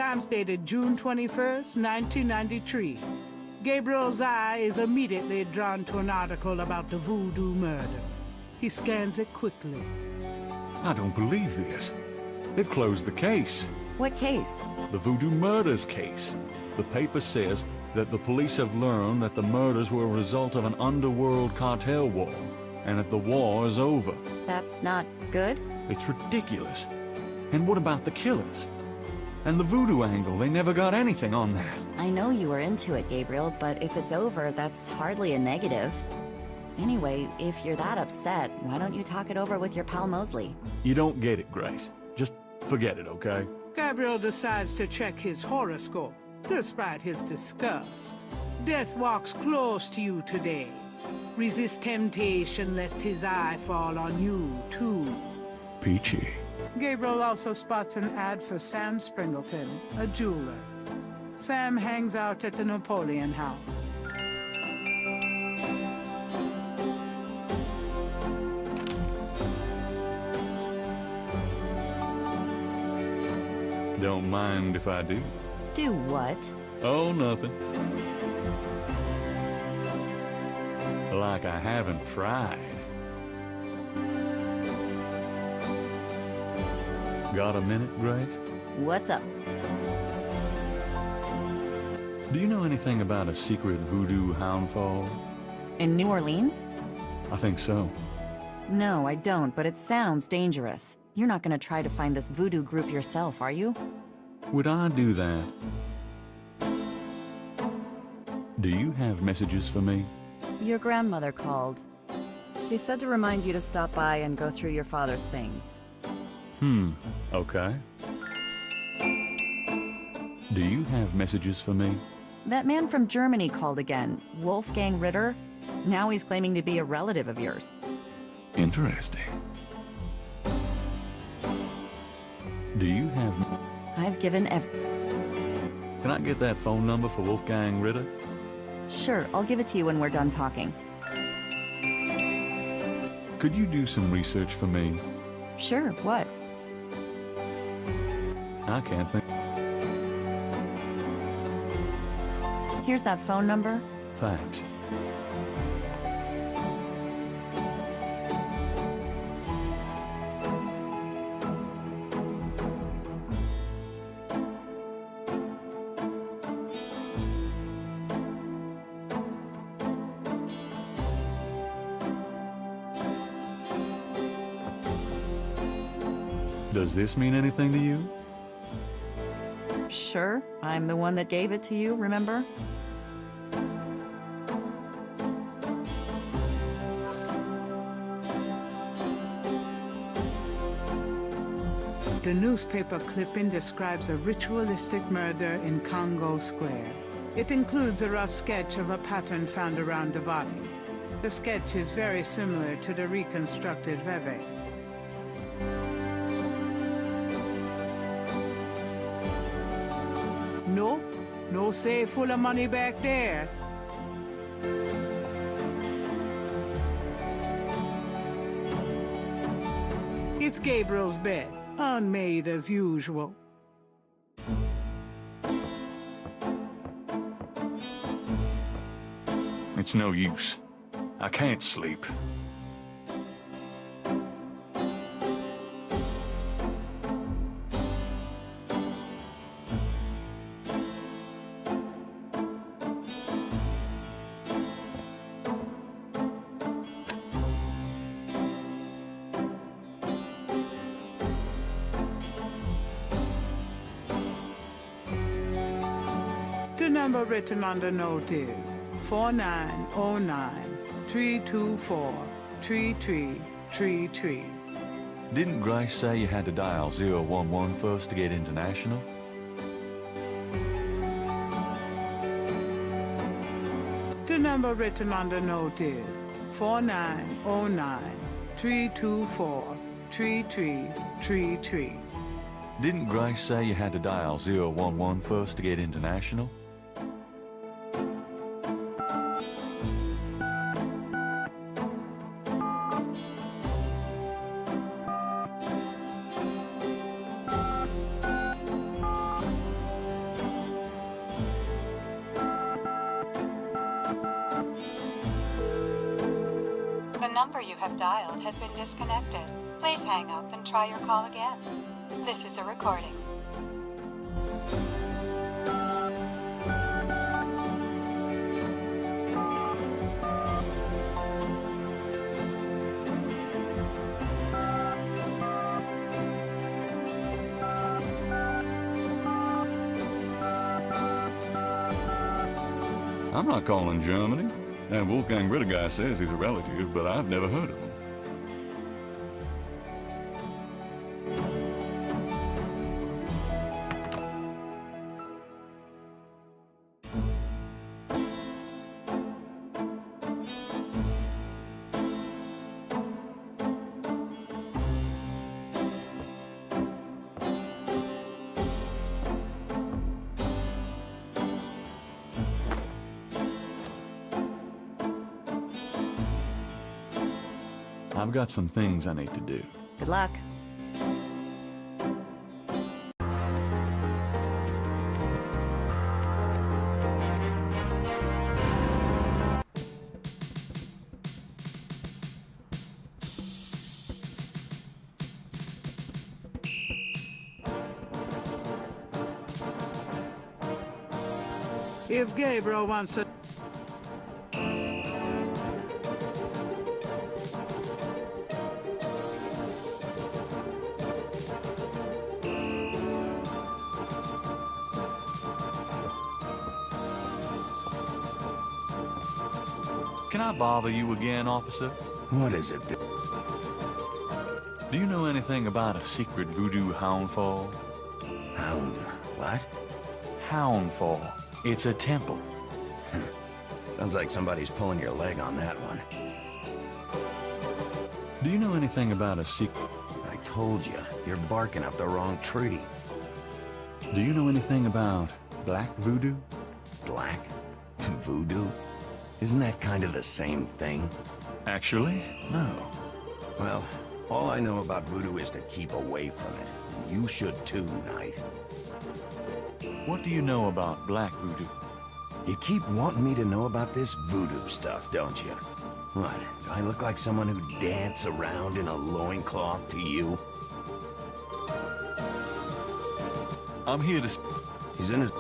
Times dated June 21st, 1993. Gabriel's eye is immediately drawn to an article about the voodoo murders. He scans it quickly. I don't believe this. They've closed the case. What case? The voodoo murders case. The paper says that the police have learned that the murders were a result of an underworld cartel war, and that the war is over. That's not good? It's ridiculous. And what about the killers? And the voodoo angle, they never got anything on that. I know you were into it, Gabriel, but if it's over, that's hardly a negative. Anyway, if you're that upset, why don't you talk it over with your pal Mosley? You don't get it, Grace. Just forget it, okay? Gabriel decides to check his horoscope, despite his disgust. Death walks close to you today. Resist temptation lest his eye fall on you, too. Peachy. Gabriel also spots an ad for Sam Springleton, a jeweler. Sam hangs out at the Napoleon House. Don't mind if I do. Do what? Oh, nothing. Like I haven't tried. Got a minute, Grace? What's up? Do you know anything about a secret voodoo houndfall? In New Orleans? I think so. No, I don't, but it sounds dangerous. You're not gonna try to find this voodoo group yourself, are you? Would I do that? Do you have messages for me? Your grandmother called. She said to remind you to stop by and go through your father's things. Okay. Do you have messages for me? That man from Germany called again, Wolfgang Ritter. Now he's claiming to be a relative of yours. Interesting. Do you have... I've given Can I get that phone number for Wolfgang Ritter? Sure, I'll give it to you when we're done talking. Could you do some research for me? Sure, what? I can't think... Here's that phone number. Thanks. Does this mean anything to you? Sure, I'm the one that gave it to you, remember? The newspaper clipping describes a ritualistic murder in Congo Square. It includes a rough sketch of a pattern found around the body. The sketch is very similar to the reconstructed Veve. No safe full of money back there. It's Gabriel's bed, unmade as usual. It's no use. I can't sleep. The number written on the note is 4909-324-3333. Didn't Grace say you had to dial 011 first to get international? The number written on the note is 4909-324-3333. Didn't Grace say you had to dial 011 first to get international? number you have dialed has been disconnected. Please hang up and try your call again. This is a recording. I'm not calling Germany. That Wolfgang Ritter guy says he's a relative, but I've never heard of him. I've got some things I need to do. Good luck. If Gabriel wants to... Can I bother you again, officer? What is it? Do you know anything about a secret voodoo houndfall? Hound? What? Houndfall. It's a temple. Sounds like somebody's pulling your leg on that one. Do you know anything about a secret... I told you, you're barking up the wrong tree. Do you know anything about black voodoo? Black? Voodoo? Isn't that kind of the same thing? Actually, no. Well, all I know about voodoo is to keep away from it. You should too, Knight. What do you know about black voodoo? You keep wanting me to know about this voodoo stuff, don't you? What, do I look like someone who dance around in a loincloth to you? I'm here to... He's in his...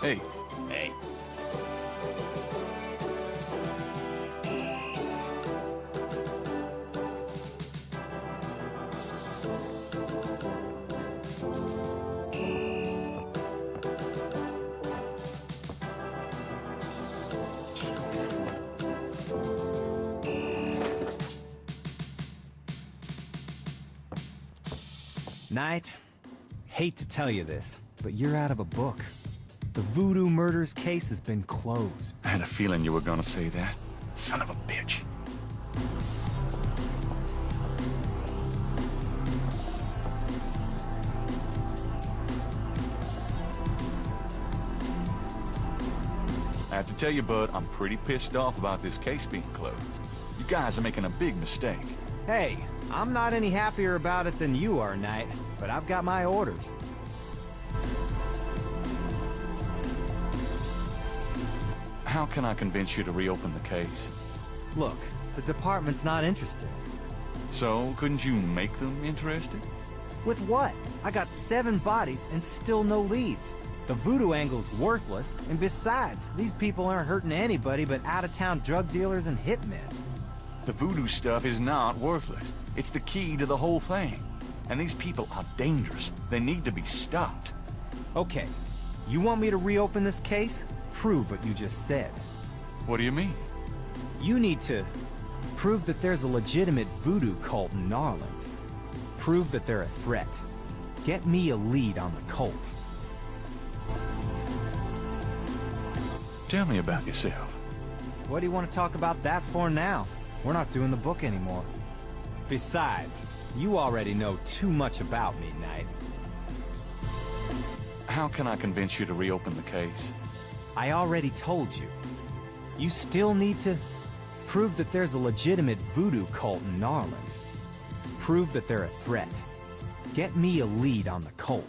Hey. Hey. Knight, hate to tell you this, but you're out of a book. The Voodoo Murders case has been closed. I had a feeling you were gonna say that. Son of a bitch. I have to tell you, bud, I'm pretty pissed off about this case being closed. You guys are making a big mistake. Hey, I'm not any happier about it than you are, Knight, but I've got my orders. How can I convince you to reopen the case? Look, the department's not interested. So, couldn't you make them interested? With what? I got 7 bodies and still no leads. The voodoo angle's worthless, and besides, these people aren't hurting anybody but out-of-town drug dealers and hitmen. The voodoo stuff is not worthless. It's the key to the whole thing. And these people are dangerous. They need to be stopped. Okay, you want me to reopen this case? Prove what you just said. What do you mean? You need to prove that there's a legitimate voodoo cult in Narland. Prove that they're a threat. Get me a lead on the cult. Tell me about yourself. What do you want to talk about that for now? We're not doing the book anymore. Besides, you already know too much about me, Knight. How can I convince you to reopen the case? I already told you. You still need to prove that there's a legitimate voodoo cult in Narland. Prove that they're a threat. Get me a lead on the cult.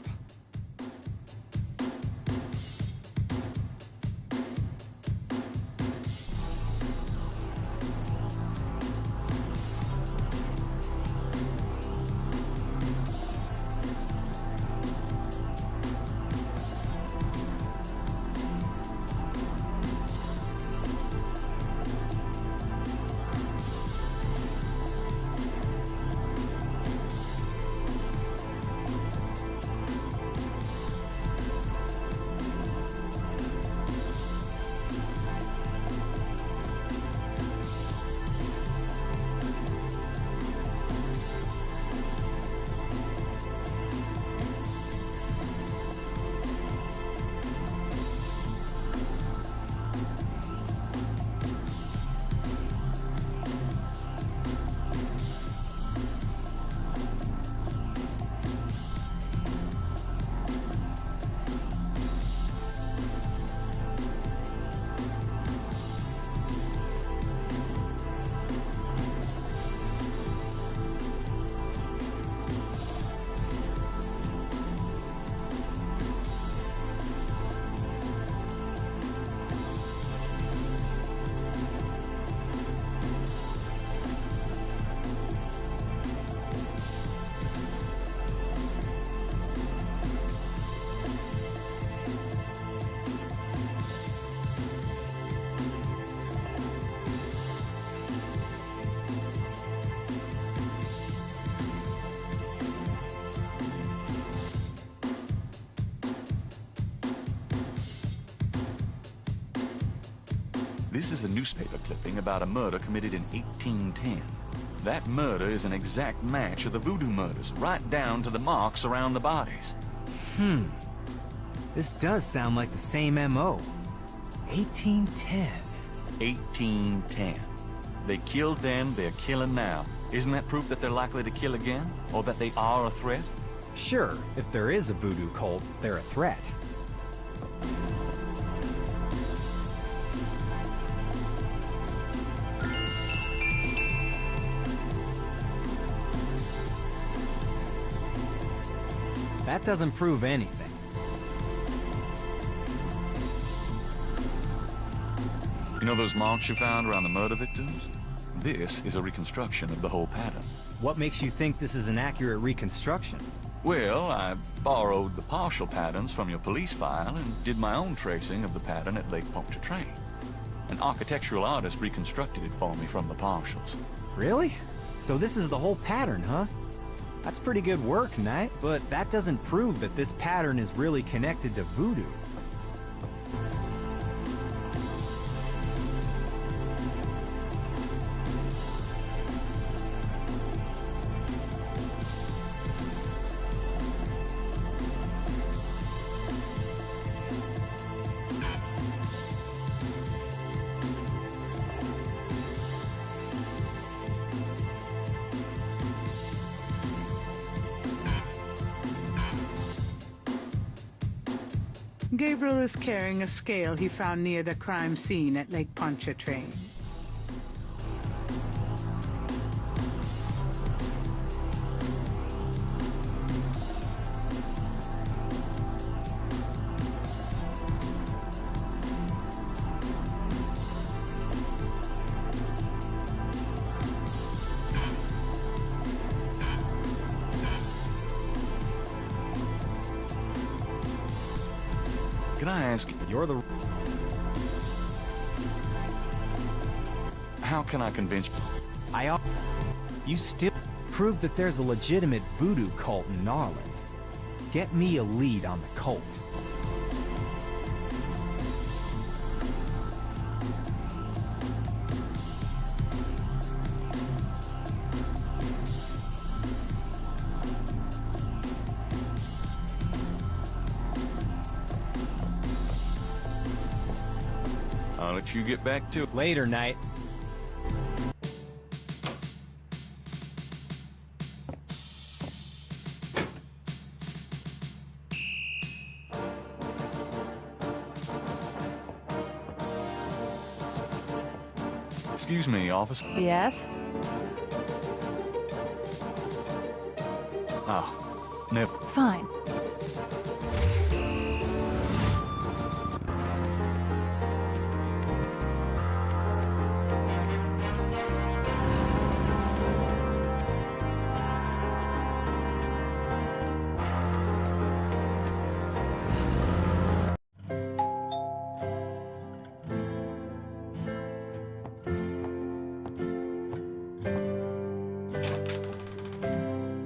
This is a newspaper clipping about a murder committed in 1810. That murder is an exact match of the voodoo murders, right down to the marks around the bodies. This does sound like the same M.O. 1810. 1810. They killed then, they're killing now. Isn't that proof that they're likely to kill again? Or that they are a threat? Sure, if there is a voodoo cult, they're a threat. That doesn't prove anything. You know those marks you found around the murder victims? This is a reconstruction of the whole pattern. What makes you think this is an accurate reconstruction? Well, I borrowed the partial patterns from your police file and did my own tracing of the pattern at Lake Pontchartrain. An architectural artist reconstructed it for me from the partials. Really? So this is the whole pattern, huh? That's pretty good work, Knight, but that doesn't prove that this pattern is really connected to voodoo. Gabriel is carrying a scale he found near the crime scene at Lake Pontchartrain. Can I ask, You're the... how can I convince you? You still prove that there's a legitimate voodoo cult in Narland. Get me a lead on the cult. I'll let you get back to it. Later, Knight. Excuse me, officer. Yes? Oh, Never. Fine.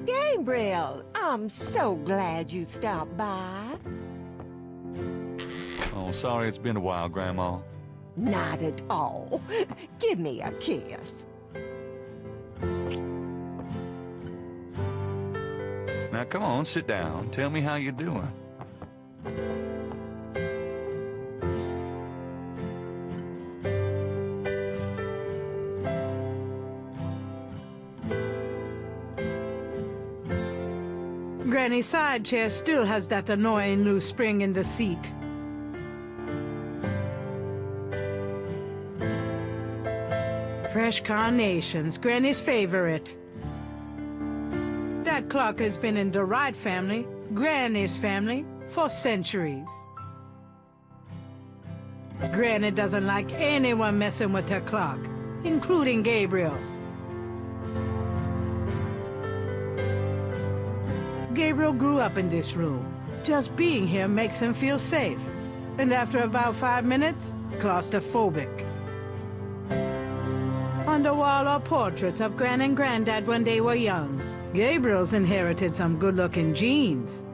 Gabriel, I'm so glad you stopped by. Oh, sorry it's been a while, Grandma. Not at all. Give me a kiss. Now, come on, sit down. Tell me how you're doing. Granny's side chair still has that annoying loose spring in the seat. Fresh carnations, Granny's favorite. That clock has been in the Wright family, Granny's family, for centuries. Granny doesn't like anyone messing with her clock, including Gabriel. Gabriel grew up in this room. Just being here makes him feel safe. And after about 5 minutes, claustrophobic. On the wall are portraits of Gran and Granddad when they were young. Gabriel's inherited some good-looking genes.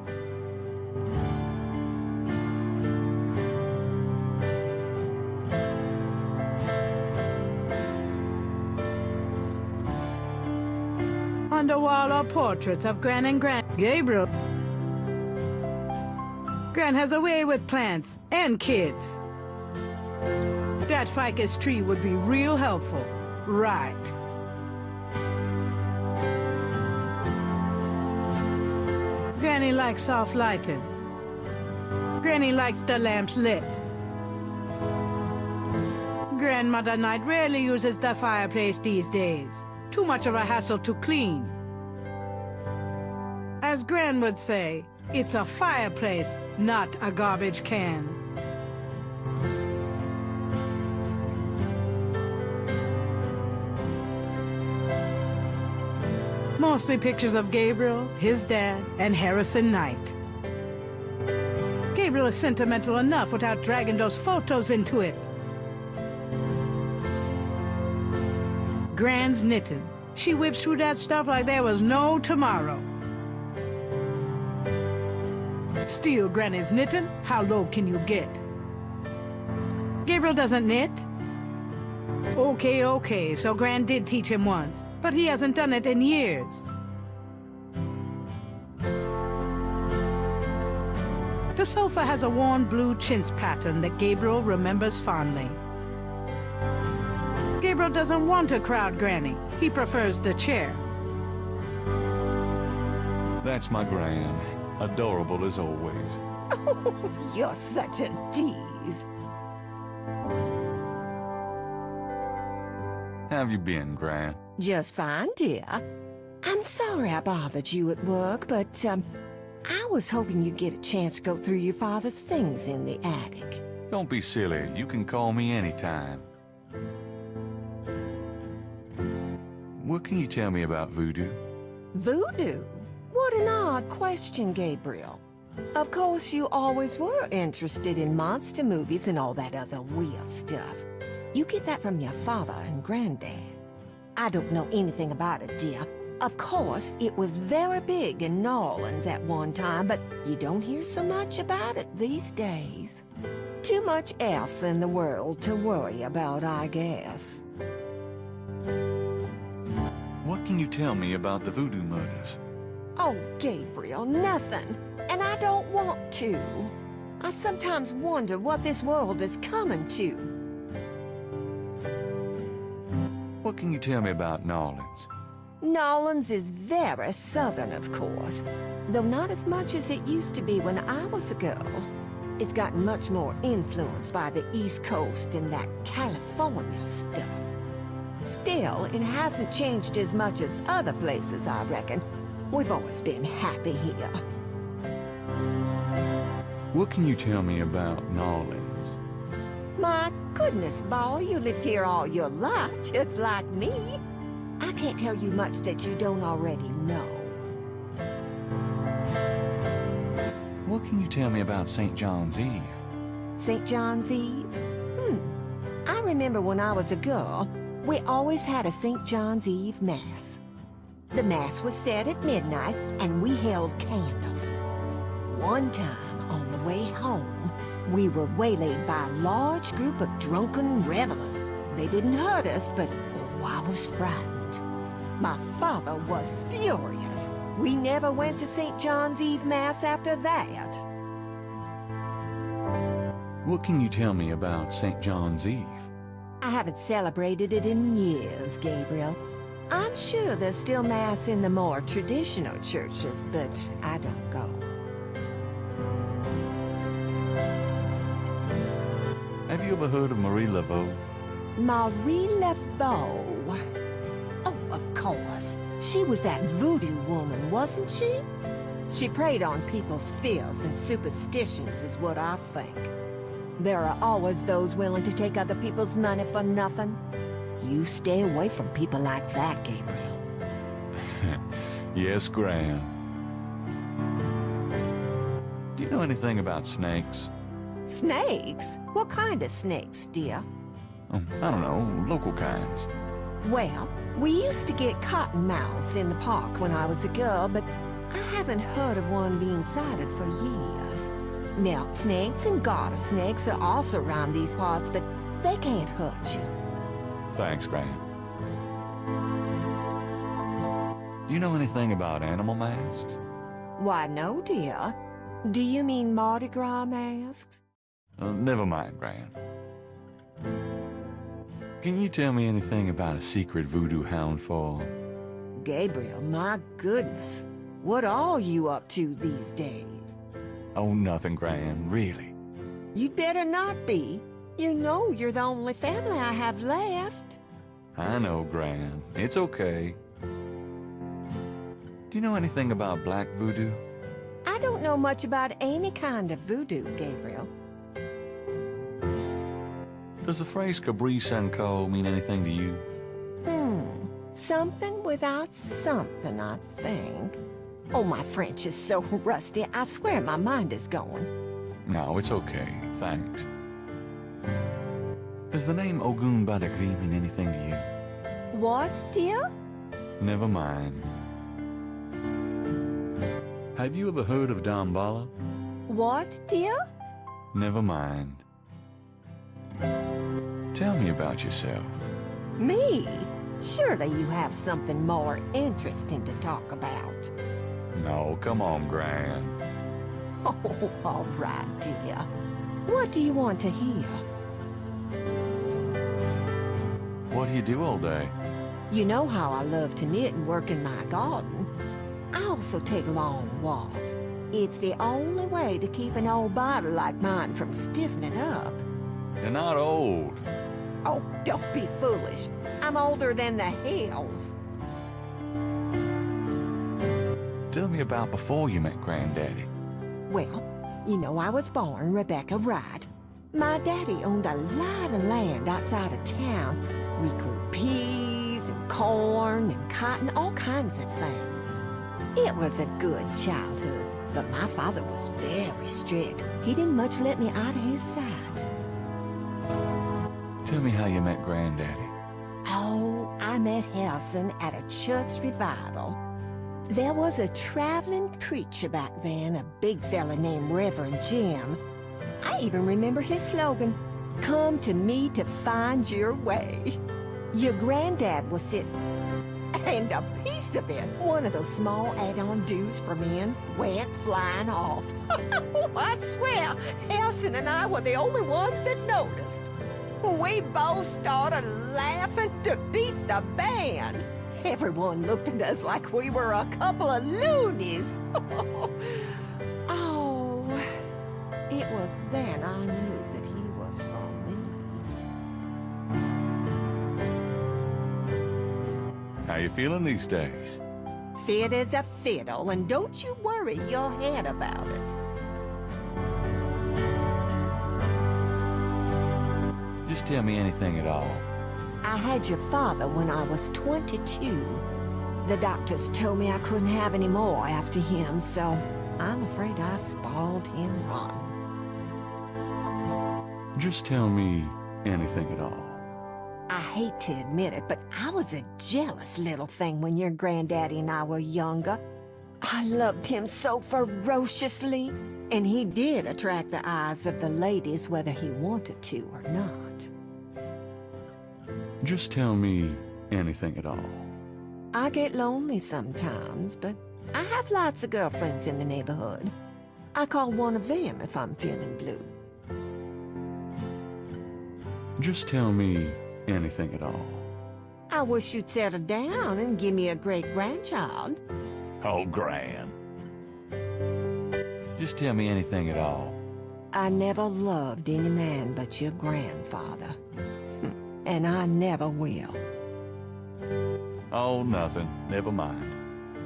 On the wall are portraits of Gran and Gabriel. Gran has a way with plants and kids. That ficus tree would be real helpful. Right. Granny likes soft lighting. Granny likes the lamps lit. Grandmother Night rarely uses the fireplace these days. Too much of a hassle to clean. As Gran would say, it's a fireplace, not a garbage can. Mostly pictures of Gabriel, his dad, and Harrison Knight. Gabriel is sentimental enough without dragging those photos into it. Gran's knitting. She whips through that stuff like there was no tomorrow. Still, Granny's knitting? How low can you get? Gabriel doesn't knit? Okay, so Gran did teach him once, but he hasn't done it in years. The sofa has a worn blue chintz pattern that Gabriel remembers fondly. Gabriel doesn't want to crowd Granny. He prefers the chair. That's my Gran. Adorable as always. Oh, you're such a tease. How have you been, Gran? Just fine, dear. I'm sorry I bothered you at work, but, I was hoping you'd get a chance to go through your father's things in the attic. Don't be silly. You can call me anytime. What can you tell me about voodoo? Voodoo? What an odd question, Gabriel. Of course, you always were interested in monster movies and all that other weird stuff. You get that from your father and Granddad. I don't know anything about it, dear. Of course, it was very big in New Orleans at one time, but you don't hear so much about it these days. Too much else in the world to worry about, I guess. What can you tell me about the voodoo murders? Oh, Gabriel, nothing. And I don't want to. I sometimes wonder what this world is coming to. What can you tell me about New Orleans? New Orleans is very southern, of course, though not as much as it used to be when I was a girl. It's gotten much more influenced by the East Coast and that California stuff. Still, it hasn't changed as much as other places, I reckon. We've always been happy here. What can you tell me about Nolens? My goodness, boy, you lived here all your life, just like me. I can't tell you much that you don't already know. What can you tell me about St. John's Eve? St. John's Eve? I remember when I was a girl, we always had a St. John's Eve Mass. The Mass was said at midnight, and we held candles. One time, on the way home, we were waylaid by a large group of drunken revelers. They didn't hurt us, but oh, I was frightened. My father was furious. We never went to St. John's Eve Mass after that. What can you tell me about St. John's Eve? I haven't celebrated it in years, Gabriel. I'm sure there's still Mass in the more traditional churches, but I don't go. Have you ever heard of Marie Laveau? Marie Laveau. Oh, of course. She was that voodoo woman, wasn't she? She preyed on people's fears and superstitions, is what I think. There are always those willing to take other people's money for nothing. You stay away from people like that, Gabriel. Yes, Graham. Do you know anything about snakes? Snakes? What kind of snakes, dear? Oh, I don't know, local kinds. Well, we used to get cottonmouths in the park when I was a girl, but I haven't heard of one being sighted for years. Milk snakes and garter snakes are also around these parts, but they can't hurt you. Thanks, Graham. Do you know anything about animal masks? Why, no, dear. Do you mean Mardi Gras masks? Never mind, Graham. Can you tell me anything about a secret voodoo hound for? Gabriel, my goodness. What are you up to these days? Oh, nothing, Graham, really. You'd better not be. You know you're the only family I have left. I know, Graham. It's okay. Do you know anything about black voodoo? I don't know much about any kind of voodoo, Gabriel. Does the phrase Cabri Sanko mean anything to you? Something without something, I think. Oh, my French is so rusty, I swear my mind is going. No, it's okay. Thanks. Does the name Ogun Badagri mean anything to you? What, dear? Never mind. Have you ever heard of Damballa? What, dear? Never mind. Tell me about yourself. Me? Surely you have something more interesting to talk about. No, come on, Gran. Oh, all right, dear. What do you want to hear? What do you do all day? You know how I love to knit and work in my garden. I also take long walks. It's the only way to keep an old body like mine from stiffening up. You're not old. Oh, don't be foolish. I'm older than the hills. Tell me about before you met Granddaddy. Well, you know I was born Rebecca Wright. My daddy owned a lot of land outside of town. We grew peas and corn and cotton, all kinds of things. It was a good childhood, but my father was very strict. He didn't much let me out of his sight. Tell me how you met Granddaddy. Oh, I met Harrison at a church revival. There was a traveling preacher back then, a big fella named Reverend Jim. I even remember his slogan, "Come to me to find your way." Your granddad was sitting, and a piece of it, one of those small add-on dues for men, went flying off. I swear, Harrison and I were the only ones that noticed. We both started laughing to beat the band. Everyone looked at us like we were a couple of loonies. Oh, it was then I knew that he was for me. How you feeling these days? fit as a fiddle, and don't you worry your head about it. Just tell me anything at all. I had your father when I was 22. The doctors told me I couldn't have any more after him, so I'm afraid I spoiled him rotten. Just tell me anything at all. I hate to admit it, but I was a jealous little thing when your granddaddy and I were younger. I loved him so ferociously, and he did attract the eyes of the ladies whether he wanted to or not. Just tell me anything at all. I get lonely sometimes, but I have lots of girlfriends in the neighborhood. I call one of them if I'm feeling blue. Just tell me anything at all. I wish you'd settle down and give me a great-grandchild. Oh, Gran. Just tell me anything at all. I never loved any man but your grandfather. And I never will. Oh, nothing. Never mind.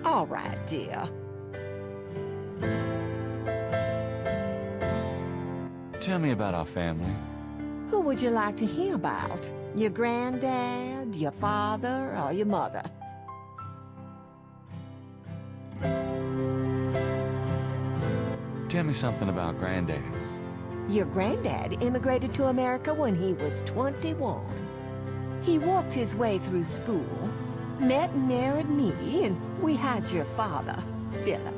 All right, dear. Tell me about our family. Who would you like to hear about? Your granddad, your father, or your mother? Tell me something about Granddad. Your granddad immigrated to America when he was 21. He walked his way through school, met and married me, and we had your father, Philip.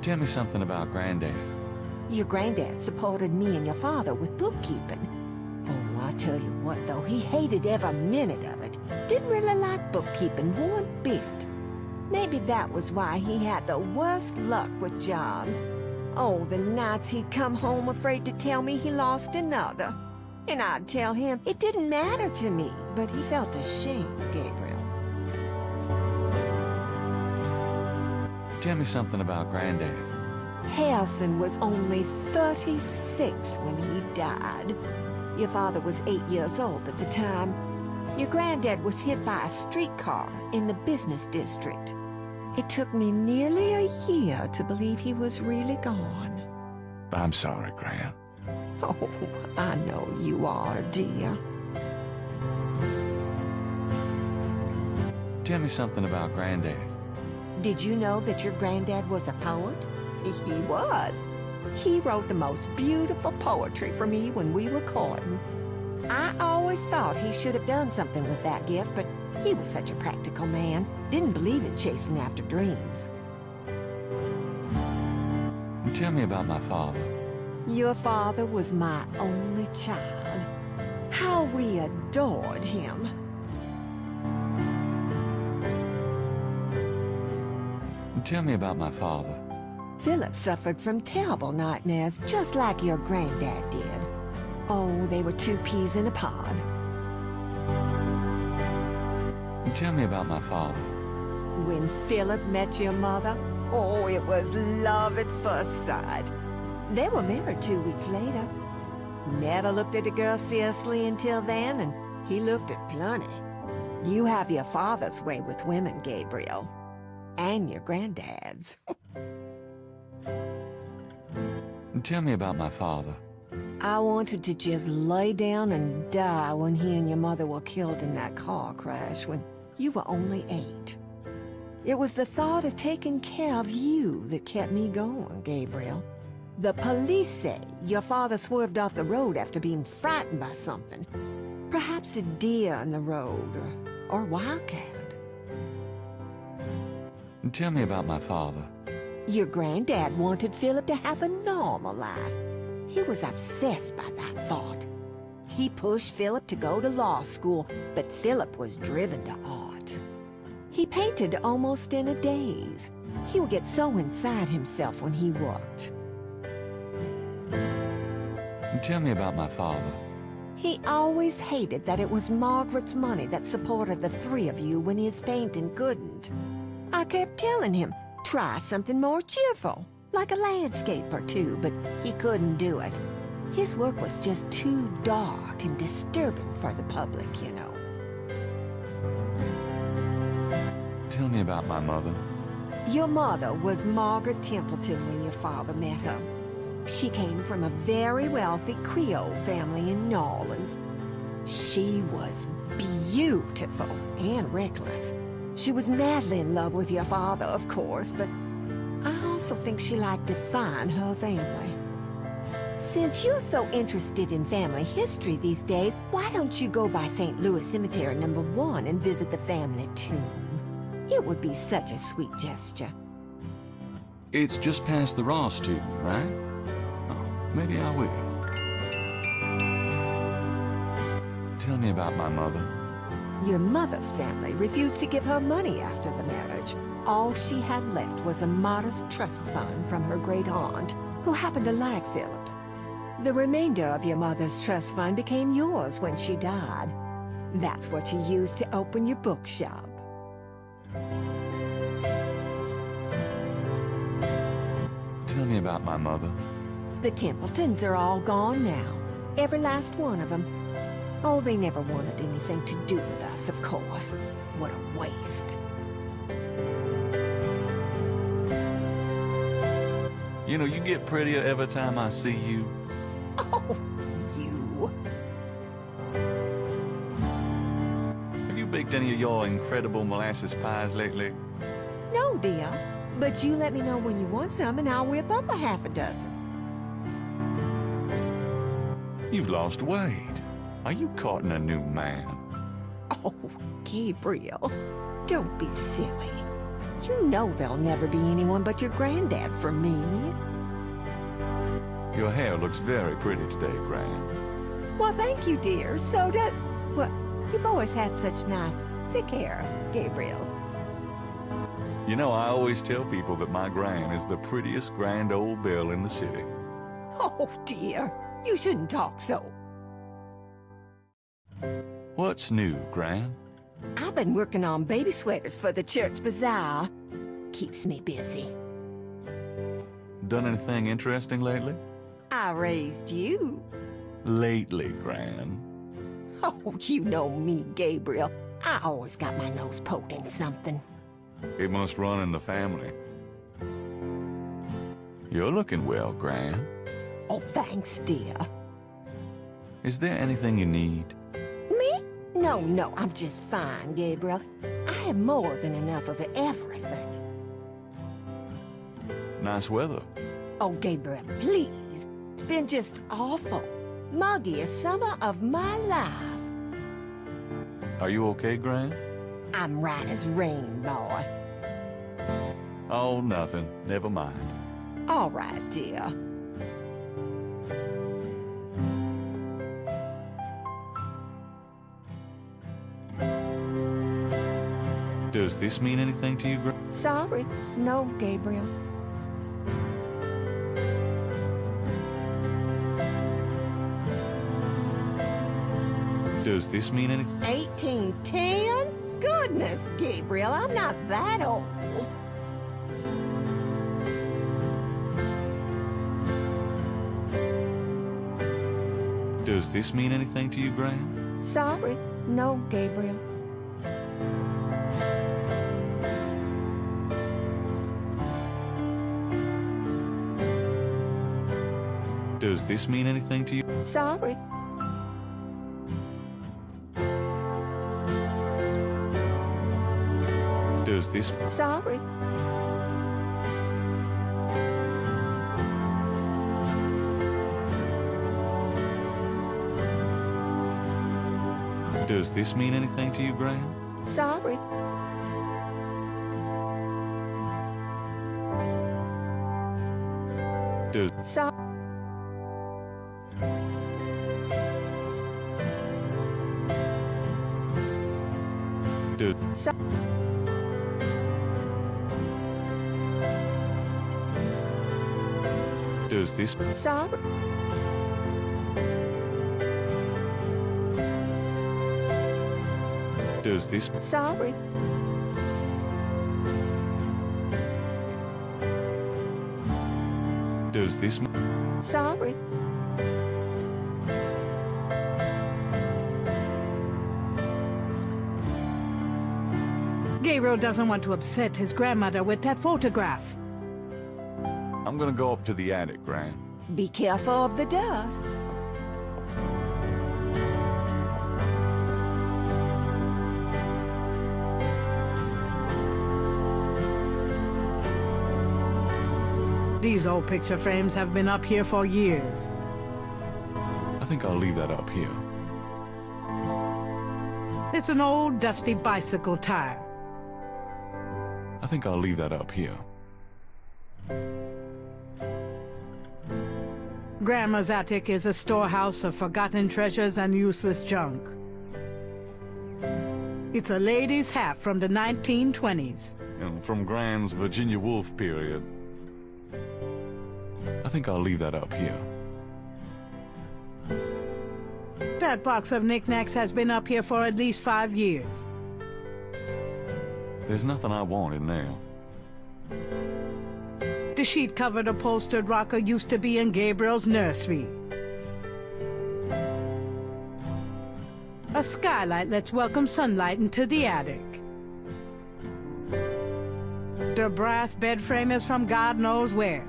Tell me something about Granddad. Your granddad supported me and your father with bookkeeping. Oh, I tell you what, though, he hated every minute of it. Didn't really like bookkeeping one bit. Maybe that was why he had the worst luck with jobs. Oh, the nights he'd come home afraid to tell me he lost another. And I'd tell him it didn't matter to me, but he felt ashamed, Gabriel. Tell me something about Granddad. Harrison was only 36 when he died. Your father was 8 years old at the time. Your granddad was hit by a streetcar in the business district. It took me nearly a year to believe he was really gone. I'm sorry, Gran. Oh, I know you are, dear. Tell me something about Granddad. Did you know that your granddad was a poet? He was. He wrote the most beautiful poetry for me when we were courting. I always thought he should have done something with that gift, but he was such a practical man. Didn't believe in chasing after dreams. Tell me about my father. Your father was my only child. How we adored him. Tell me about my father. Philip suffered from terrible nightmares, just like your granddad did. Oh, they were two peas in a pod. Tell me about my father. When Philip met your mother, oh, it was love at first sight. They were married 2 weeks later. Never looked at a girl seriously until then, and he looked at plenty. You have your father's way with women, Gabriel. And your granddad's. Tell me about my father. I wanted to just lay down and die when he and your mother were killed in that car crash when you were only 8. It was the thought of taking care of you that kept me going, Gabriel. The police say your father swerved off the road after being frightened by something. Perhaps a deer in the road, or wildcat. Tell me about my father. Your granddad wanted Philip to have a normal life. He was obsessed by that thought. He pushed Philip to go to law school, but Philip was driven to art. He painted almost in a daze. He would get so inside himself when he worked. Tell me about my father. He always hated that it was Margaret's money that supported the 3 of you when his painting couldn't. I kept telling him, try something more cheerful, like a landscape or two, but he couldn't do it. His work was just too dark and disturbing for the public, you know. Tell me about my mother. Your mother was Margaret Templeton when your father met her. She came from a very wealthy Creole family in New Orleans. She was beautiful and reckless. She was madly in love with your father, of course, but I also think she liked to find her family. Since you're so interested in family history these days, why don't you go by St. Louis Cemetery No. 1 and visit the family tomb? It would be such a sweet gesture. It's just past the Ross tomb, right? Oh, maybe I will. Tell me about my mother. Your mother's family refused to give her money after the marriage. All she had left was a modest trust fund from her great aunt, who happened to like Philip. The remainder of your mother's trust fund became yours when she died. That's what you used to open your bookshop. Tell me about my mother. The Templetons are all gone now. Every last one of them. Oh, they never wanted anything to do with us, of course. What a waste. You know, you get prettier every time I see you. Oh, you. Have you baked any of your incredible molasses pies lately? No, dear. But you let me know when you want some and I'll whip up a half a dozen. You've lost weight. Are you courting a new man? Oh, Gabriel. Don't be silly. You know there'll never be anyone but your granddad for me. Your hair looks very pretty today, Gran. Well, thank you, dear. So does... Well, you've always had such nice, thick hair, Gabriel. You know, I always tell people that my Gran is the prettiest grand old belle in the city. Oh, dear. You shouldn't talk so. What's new, Gran? I've been working on baby sweaters for the church bazaar. Keeps me busy. Done anything interesting lately? I raised you. Lately, Gran. Oh, you know me, Gabriel. I always got my nose poked in something. It must run in the family. You're looking well, Gran. Oh, thanks, dear. Is there anything you need? Me? No, I'm just fine, Gabriel. I have more than enough of everything. Nice weather. Oh, Gabriel, please. It's been just awful. Muggiest summer of my life. Are you okay, Gran? I'm right as rain, boy. Oh, nothing. Never mind. All right, dear. Does this mean anything to you, Gran? Sorry. No, Gabriel. Does this mean anything? 1810? Goodness, Gabriel, I'm not that old. Does this mean anything to you, Gran? Sorry. No, Gabriel. Does this mean anything to you? Sorry. Does this... Sorry. Does this mean anything to you, Gran? Sorry. Does... So Does... so Does this... sorry. Does this... Sorry. Does this... Sorry. Gabriel doesn't want to upset his grandmother with that photograph. I'm gonna go up to the attic, Gran. Be careful of the dust. These old picture frames have been up here for years. I think I'll leave that up here. It's an old, dusty bicycle tire. I think I'll leave that up here. Grandma's attic is a storehouse of forgotten treasures and useless junk. It's a lady's hat from the 1920s. You know, from Gran's Virginia Woolf period. I think I'll leave that up here. That box of knickknacks has been up here for at least 5 years. There's nothing I want in there. The sheet-covered upholstered rocker used to be in Gabriel's nursery. A skylight lets welcome sunlight into the attic. The brass bed frame is from God knows where.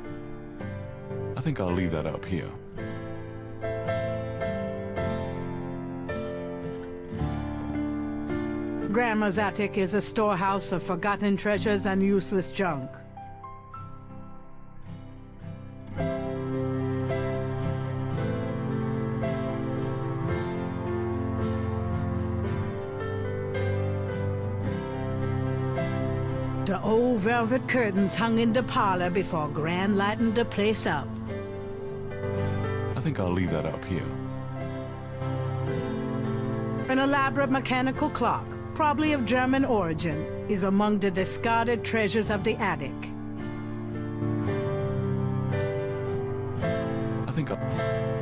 I think I'll leave that up here. Grandma's attic is a storehouse of forgotten treasures and useless junk. The old velvet curtains hung in the parlor before Gran lightened the place up. I think I'll leave that up here. An elaborate mechanical clock, probably of German origin, is among the discarded treasures of the attic. I think I'll...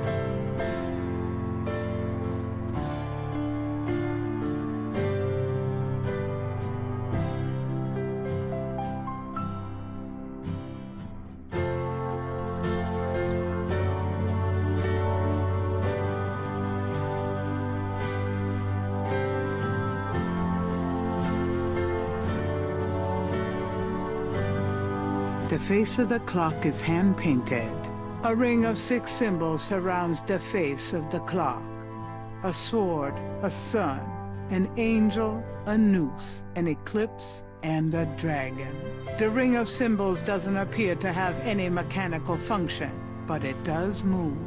The face of the clock is hand-painted. A ring of 6 symbols surrounds the face of the clock. A sword, a sun, an angel, a noose, an eclipse, and a dragon. The ring of symbols doesn't appear to have any mechanical function, but it does move.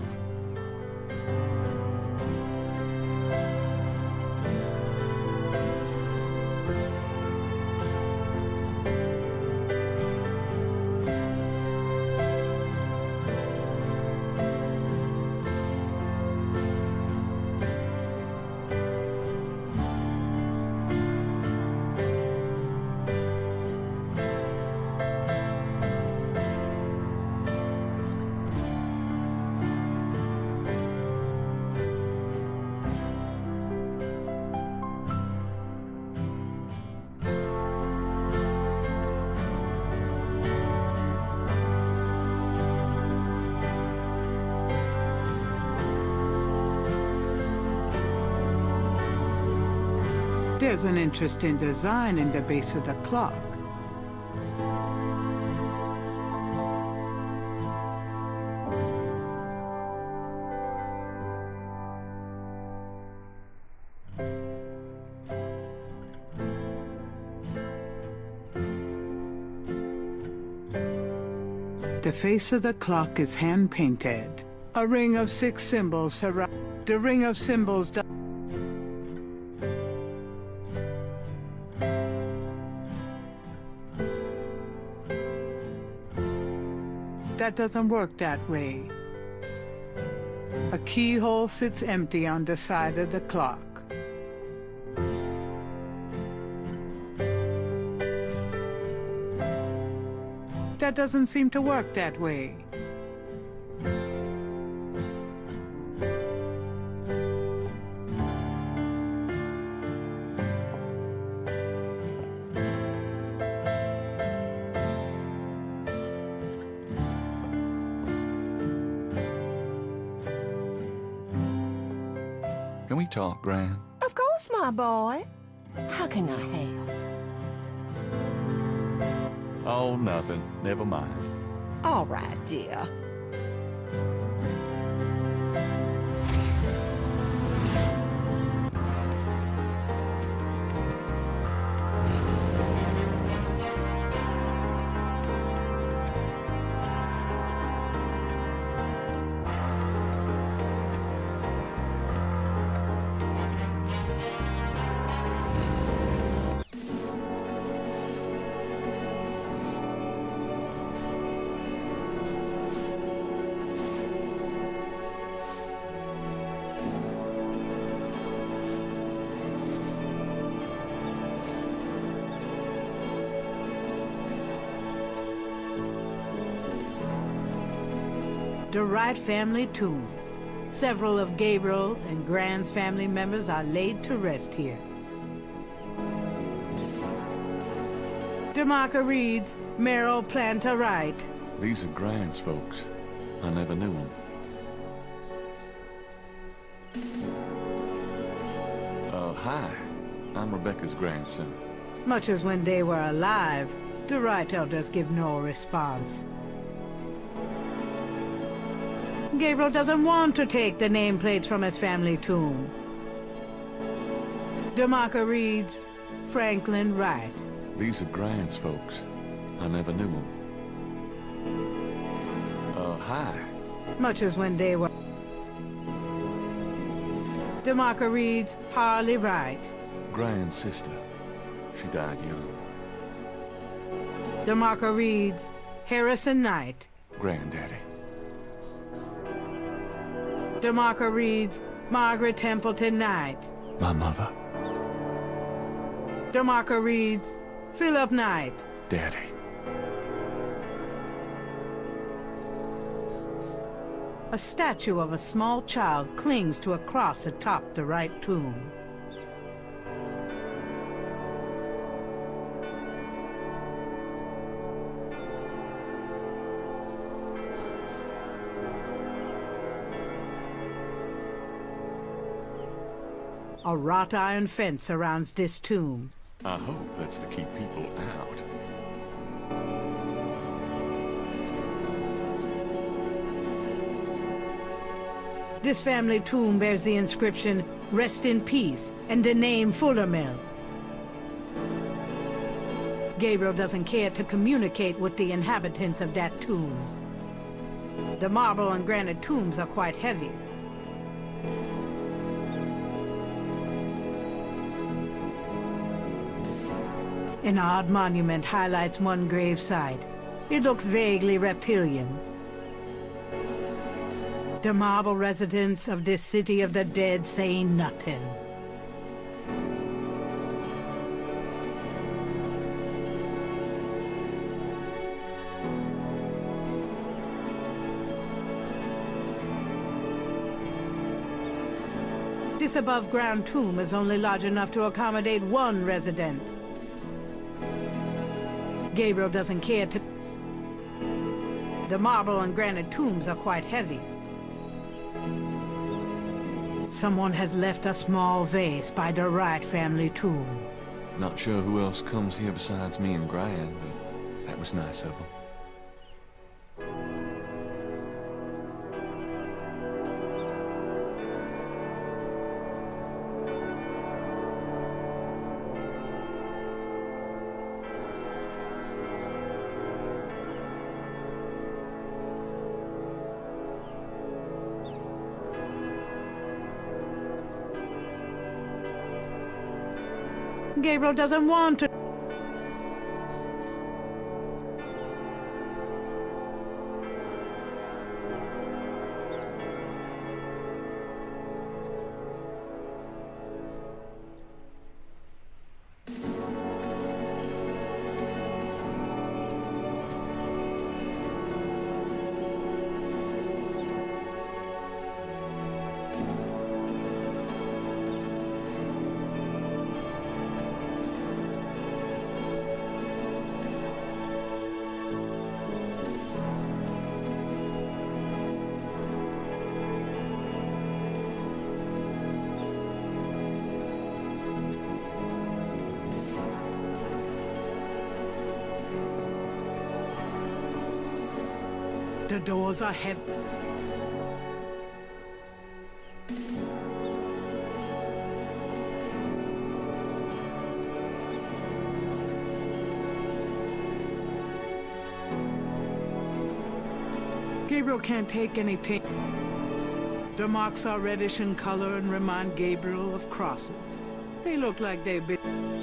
There's an interesting design in the base of the clock. The face of the clock is hand-painted. A ring of 6 symbols surround... The ring of symbols... That doesn't work that way. A keyhole sits empty on the side of the clock. That doesn't seem to work that way. Can we talk, Gran? Of course, my boy. How can I help? Oh, nothing. Never mind. All right, dear. The Wright family tomb. Several of Gabriel and Grant's family members are laid to rest here. DeMarco reads, Merrill Planter Wright. These are Grant's folks. I never knew them. Hi. I'm Rebecca's grandson. Much as when they were alive, the Wright elders give no response. Gabriel doesn't want to take the nameplates from his family tomb. DeMarco reads, Franklin Wright. These are Grant's folks. I never knew them. Hi. Much as when they were... DeMarco reads, Harley Wright. Grant's sister. She died young. DeMarco reads, Harrison Knight. Granddaddy. DeMarco reads, Margaret Templeton Knight. My mother. DeMarco reads, Philip Knight. Daddy. A statue of a small child clings to a cross atop the Wright tomb. A wrought iron fence surrounds this tomb. I hope that's to keep people out. This family tomb bears the inscription, Rest in Peace, and the name Fullermill. Gabriel doesn't care to communicate with the inhabitants of that tomb. The marble and granite tombs are quite heavy. An odd monument highlights one grave site. It looks vaguely reptilian. The marble residents of this city of the dead say nothing. This above-ground tomb is only large enough to accommodate one resident. Gabriel doesn't care to... The marble and granite tombs are quite heavy. Someone has left a small vase by the Wright family tomb. Not sure who else comes here besides me and Gran, but that was nice of them. Gabriel doesn't want to... The doors are heavy. Gabriel can't take any The marks are reddish in color and remind Gabriel of crosses. They look like they've been...